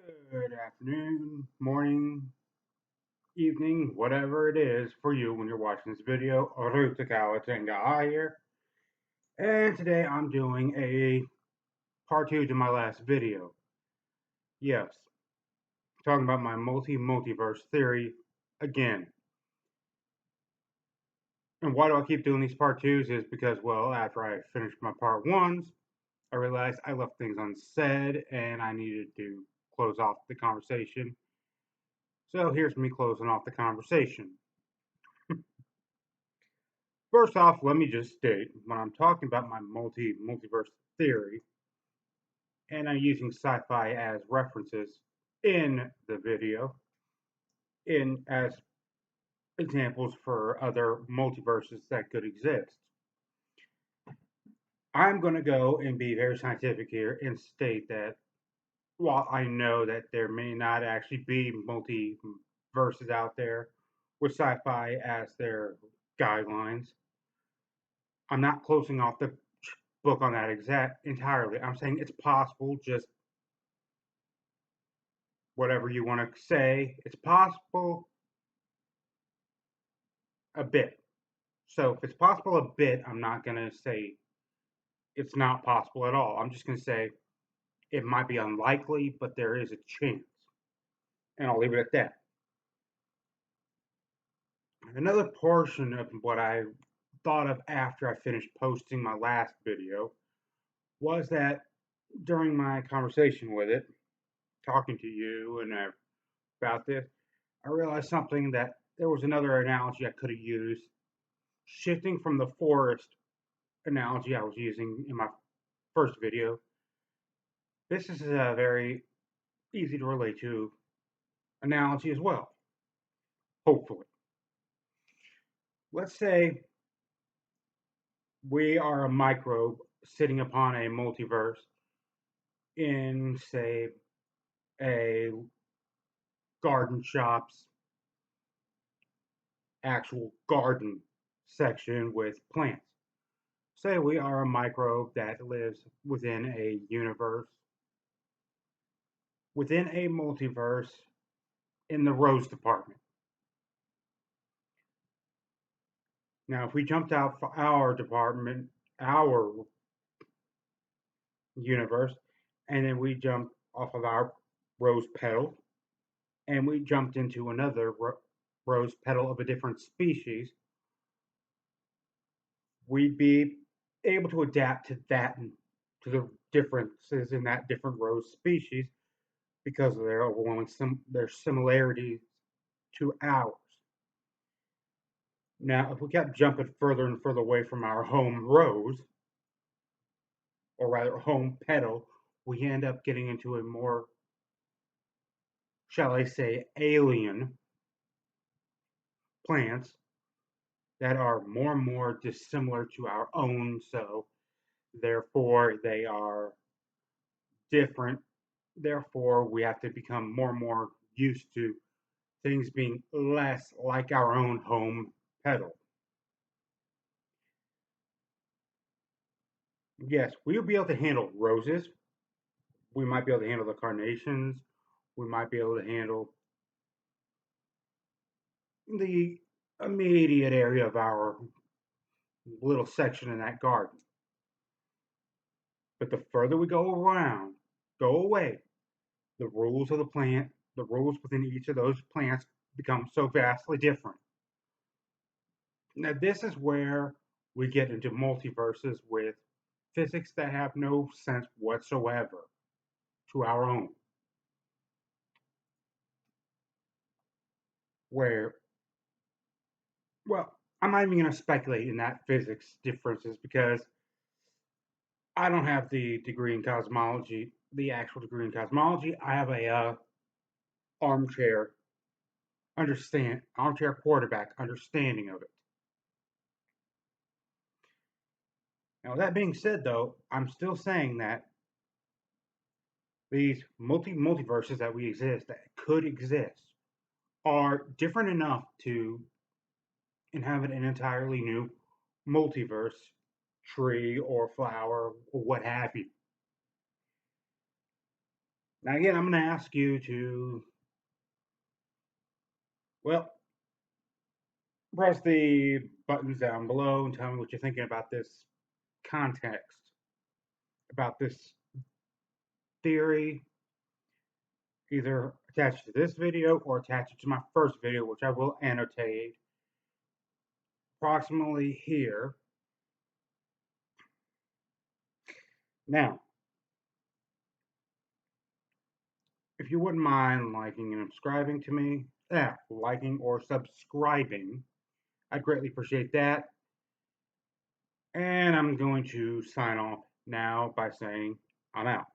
Good afternoon, morning, evening, whatever it is for you when you're watching this video. Teng'a here, and today I'm doing a part 2 to my last video. Yes, talking about my multi-multiverse theory again. And why do I keep doing these part 2s is because, well, after I finished my part 1s, I realized I left things unsaid and I needed to close off the conversation. So here's me closing off the conversation. First off, let me just state when I'm talking about my multiverse theory, and I'm using sci-fi as references in the video, in as examples for other multiverses that could exist. I'm going to go and be very scientific here and state that while I know that there may not actually be multiverses out there with sci-fi as their guidelines, I'm not closing off the book on that exact entirely. I'm saying it's possible, just whatever you want to say. It's possible a bit. So if it's possible a bit, I'm not going to say it's not possible at all. I'm just going to say it might be unlikely, but there is a chance. And I'll leave it at that. Another portion of what I thought of after I finished posting my last video was that during my conversation with it, talking to you and about this, I realized something that there was another analogy I could have used, shifting from the forest analogy I was using in my first video. This is a very easy to relate to analogy as well, hopefully. Let's say we are a microbe sitting upon a multiverse in, say, a garden shop's actual garden section with plants. Say we are a microbe that lives within a universe, within a multiverse in the rose department. Now, if we jumped out for our department, our universe, and then we jumped off of our rose petal, and we jumped into another rose petal of a different species, we'd be able to adapt to that, to the differences in that different rose species because of their overwhelming their similarities to ours. Now, if we kept jumping further and further away from our home rose, or rather home petal, we end up getting into a more, shall I say, alien plants that are more and more dissimilar to our own, so therefore they are different. Therefore, we have to become more and more used to things being less like our own home petal. Yes, we'll be able to handle roses. We might be able to handle the carnations. We might be able to handle the immediate area of our little section in that garden. But the further we go around, go away, the rules of the plant, the rules within each of those plants become so vastly different. Now, this is where we get into multiverses with physics that have no sense whatsoever to our own. Where, well, I'm not even going to speculate in that physics differences because I don't have the degree in cosmology, the actual degree in cosmology. I have a armchair armchair quarterback understanding of it. Now, that being said, though, I'm still saying that these multiverses that we exist, that could exist, are different enough to inhabit an entirely new multiverse, tree or flower or what have you. Now, again, I'm going to ask you to, well, press the buttons down below and tell me what you're thinking about this context, about this theory, either attached to this video or attached to my first video, which I will annotate approximately here. Now, if you wouldn't mind liking and subscribing to me, liking or subscribing, I'd greatly appreciate that. And I'm going to sign off now by saying I'm out.